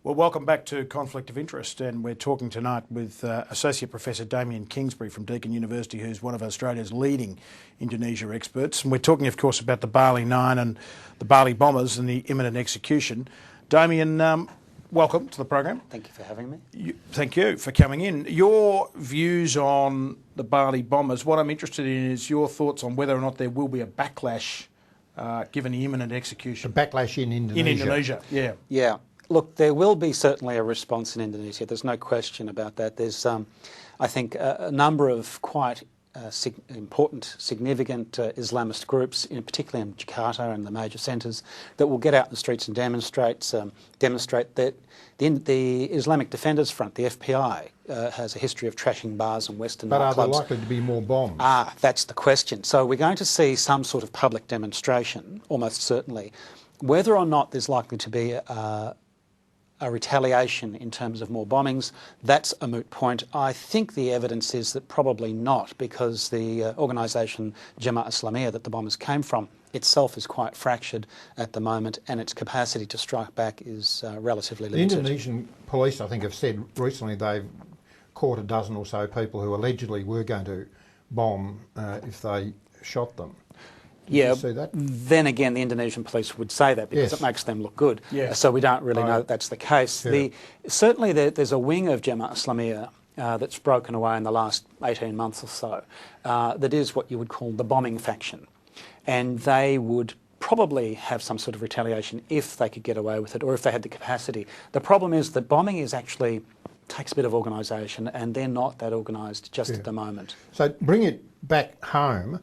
Well, welcome back to Conflict of Interest, and we're talking tonight with Associate Professor Damian Kingsbury from Deakin University, who's one of Australia's leading Indonesia experts. And we're talking, of course, about the Bali 9 and the Bali bombers and the imminent execution. Damian, welcome to the program. Thank you for having me. Thank you for coming in. Your views on the Bali bombers, what I'm interested in is your thoughts on whether or not there will be a backlash given the imminent execution. A backlash in Indonesia. In Indonesia, yeah. Yeah. Look, there will be certainly a response in Indonesia. There's no question about that. There's, I think, a number of quite important, significant Islamist groups, particularly in Jakarta and the major centres, that will get out in the streets and demonstrate that the Islamic Defenders Front, the FPI, has a history of trashing bars and Western nightclubs. But are there likely to be more bombs? That's the question. So we're going to see some sort of public demonstration, almost certainly. Whether or not there's likely to be a retaliation in terms of more bombings, that's a moot point. I think the evidence is that probably not, because the organisation Jemaah Islamiyah that the bombers came from itself is quite fractured at the moment, and its capacity to strike back is relatively limited. The Indonesian police, I think, have said recently they've caught a dozen or so people who allegedly were going to bomb if they shot them. Yeah, see that? Then again, the Indonesian police would say that because it makes them look good. Yeah. So we don't really know that that's the case. Yeah. Certainly there's a wing of Jemaah Islamiyah that's broken away in the last 18 months or so that is what you would call the bombing faction. And they would probably have some sort of retaliation if they could get away with it, or if they had the capacity. The problem is that bombing is actually takes a bit of organisation, and they're not that organised just at the moment. So bring it back home.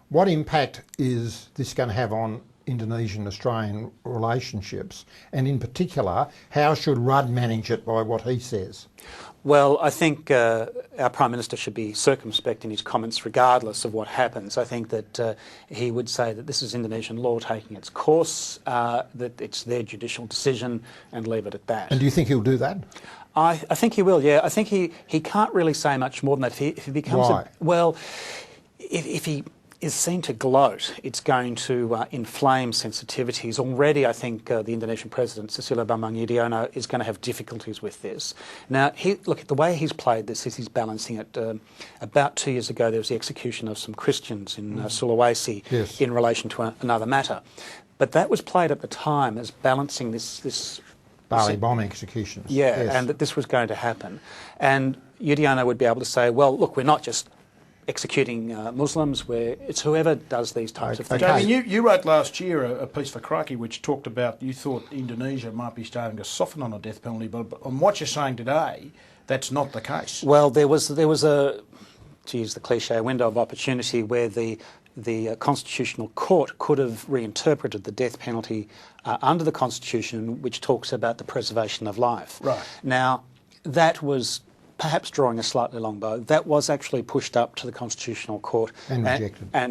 What impact is this going to have on Indonesian-Australian relationships? And in particular, how should Rudd manage it by what he says? Well, I think our Prime Minister should be circumspect in his comments regardless of what happens. I think that he would say that this is Indonesian law taking its course, that it's their judicial decision, and leave it at that. And do you think he'll do that? I think he will, yeah. I think he can't really say much more than that. If he becomes Why? If he is seen to gloat, it's going to inflame sensitivities. Already, I think the Indonesian President, Susilo Bambang Yudhoyono, is going to have difficulties with this. Now, look, the way he's played this is he's balancing it. About 2 years ago, there was the execution of some Christians in Sulawesi in relation to another matter. But that was played at the time as balancing this Bali bomb executions. Yeah, and that this was going to happen. And Yudhoyono would be able to say, well, look, we're not just executing Muslims, it's whoever does these types of things. Jamie, you wrote last year a piece for Crikey which talked about you thought Indonesia might be starting to soften on a death penalty, but on what you're saying today, that's not the case. Well, there was a, to use the cliche, window of opportunity where the Constitutional Court could have reinterpreted the death penalty under the Constitution, which talks about the preservation of life. Right. Now, that was perhaps drawing a slightly long bow. That was actually pushed up to the Constitutional Court and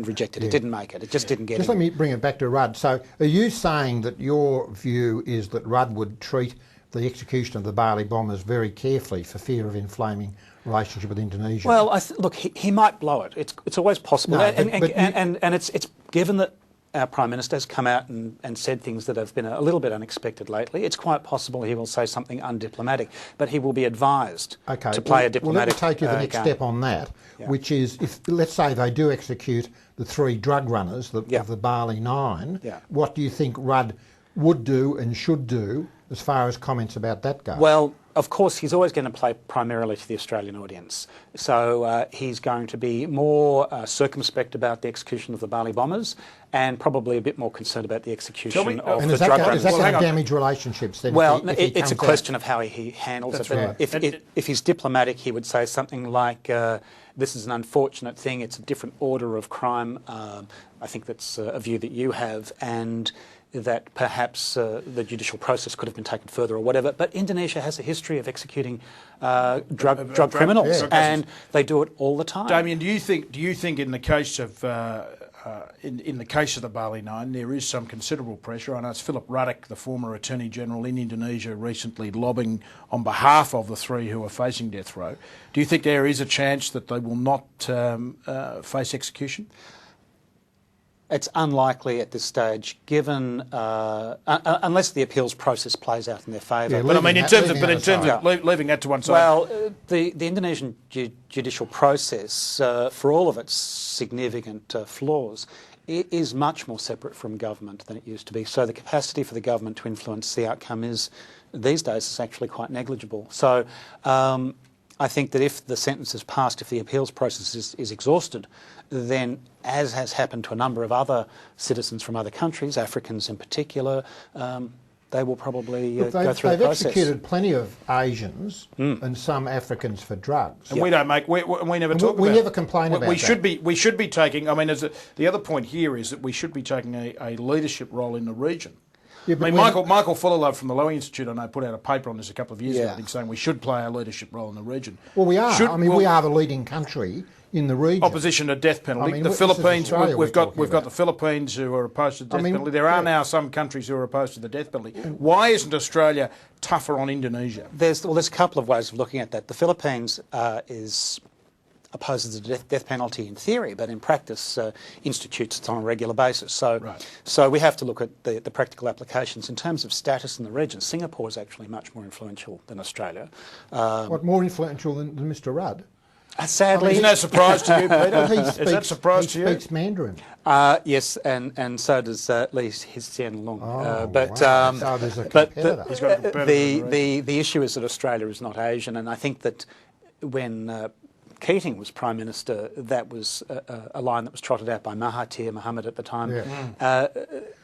rejected. Yeah. It didn't make it. It just didn't get Just in. let me bring it back to Rudd. So are you saying that your view is that Rudd would treat the execution of the Bali bombers very carefully for fear of inflaming relationship with Indonesia? Well, look, he might blow it. It's always possible. No, and it's given that our Prime Minister has come out and said things that have been a little bit unexpected lately. It's quite possible he will say something undiplomatic, but he will be advised to play a diplomatic Well, let me take you the next step on that, which is, if let's say they do execute the 3 drug runners of the Bali 9, what do you think Rudd would do and should do as far as comments about that go? Well, of course, he's always going to play primarily to the Australian audience. So he's going to be more circumspect about the execution of the Bali bombers and probably a bit more concerned about the execution of the drug runners. Is that going to damage relationships then? Well, it's a question of how he handles it. Right. If he's diplomatic, he would say something like, this is an unfortunate thing, it's a different order of crime. I think that's a view that you have, and that perhaps the judicial process could have been taken further or whatever. But Indonesia has a history of executing drug criminals, and they do it all the time. Damian, do you think in the case of in the case of the Bali 9, there is some considerable pressure? I know it's Philip Ruddock, the former Attorney General in Indonesia, recently lobbying on behalf of the 3 who are facing death row. Do you think there is a chance that they will not face execution? It's unlikely at this stage, given unless the appeals process plays out in their favour. Yeah, But I mean, in terms of leaving that to one side. Well, the Indonesian judicial process, for all of its significant flaws, it is much more separate from government than it used to be. So the capacity for the government to influence the outcome these days is actually quite negligible. So I think that if the sentence is passed, if the appeals process is exhausted, then, as has happened to a number of other citizens from other countries, Africans in particular, they will probably go through the process. They've executed plenty of Asians and some Africans for drugs. And we don't make, we never talk about it. We never complain about that. We should be taking, I mean, the other point here is that we should be taking a leadership role in the region. Yeah, I mean, Michael Fullerlove from the Lowy Institute, I know, put out a paper on this a couple of years ago, I think, saying we should play a leadership role in the region. Well, we are. We are the leading country in the region. Opposition to death penalty. I mean, the Philippines, we've got about. the Philippines who are opposed to the death penalty. There are now some countries who are opposed to the death penalty. Why isn't Australia tougher on Indonesia? There's a couple of ways of looking at that. The Philippines opposes the death penalty in theory, but in practice institutes it on a regular basis. So we have to look at the practical applications. In terms of status in the region, Singapore is actually much more influential than Australia. What, more influential than Mr Rudd? Sadly, isn't that a surprise to you, Peter? Is that a surprise to you? He speaks Mandarin. Yes, and so does Lee Hsien Loong. So there's a competitor. He's got a competitor. The issue is that Australia is not Asian, and I think that when Keating was Prime Minister, that was a line that was trotted out by Mahathir Mohamad at the time. Yeah.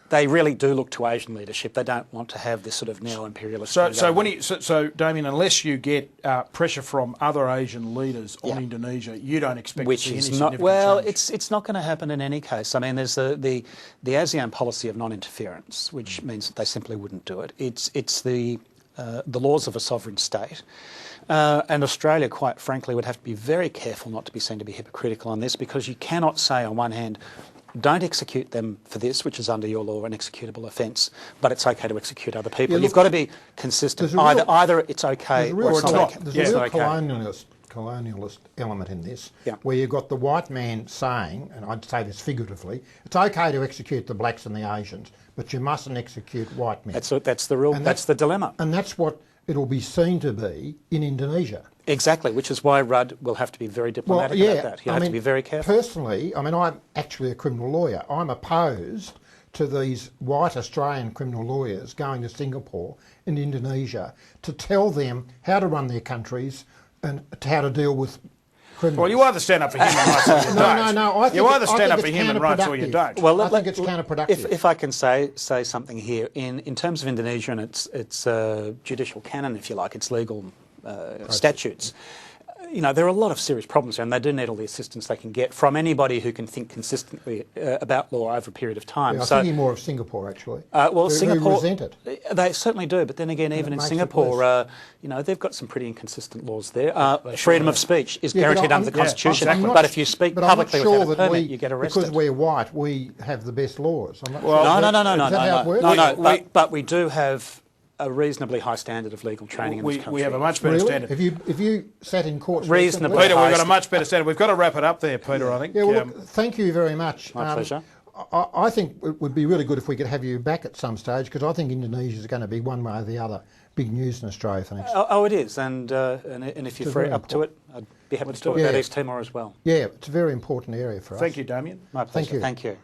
They really do look to Asian leadership. They don't want to have this sort of neo-imperialist. So Damian, unless you get pressure from other Asian leaders on Indonesia, you don't expect to see any significant change. It's not going to happen in any case. I mean, there's the ASEAN policy of non-interference, which means that they simply wouldn't do it. It's the laws of a sovereign state. And Australia, quite frankly, would have to be very careful not to be seen to be hypocritical on this, because you cannot say, on one hand, don't execute them for this, which is under your law an executable offence, but it's okay to execute other people. You've got to be consistent. Either it's okay or it's not okay. There's a real colonialist element in this, where you've got the white man saying, and I'd say this figuratively, it's okay to execute the blacks and the Asians, but you mustn't execute white men. That's the dilemma. And that's what it'll be seen to be in Indonesia. Exactly, which is why Rudd will have to be very diplomatic about that. He'll have to be very careful. Personally, I mean, I'm actually a criminal lawyer. I'm opposed to these white Australian criminal lawyers going to Singapore and Indonesia to tell them how to run their countries and how to deal with criminals. Well, you either stand up for human rights or you don't. No. You either stand up for human rights or you don't. Well, I think it's counterproductive. If I can say something here, in terms of Indonesia and its judicial canon, if you like, its legal statutes, there are a lot of serious problems there, and they do need all the assistance they can get from anybody who can think consistently about law over a period of time. I'm thinking more of Singapore, actually. Singapore, resent it. They certainly do, but then again, even in Singapore, they've got some pretty inconsistent laws there. Freedom of speech is guaranteed under the Constitution, but if you speak publicly without a permit, you get arrested. Because we're white, we have the best laws. No. But we do have a reasonably high standard of legal training in this country. We have a much better standard. If you sat in court... Reasonably Peter, we've got a much better standard. We've got to wrap it up there, Peter, I think. Yeah, well, look, thank you very much. My pleasure. I think it would be really good if we could have you back at some stage, because I think Indonesia is going to be one way or the other big news in Australia for next year. Oh, it is, and if you're free up to it, I'd be happy to talk about East Timor as well. Yeah, it's a very important area for us. Thank you, Damian. My pleasure. Thank you. Thank you.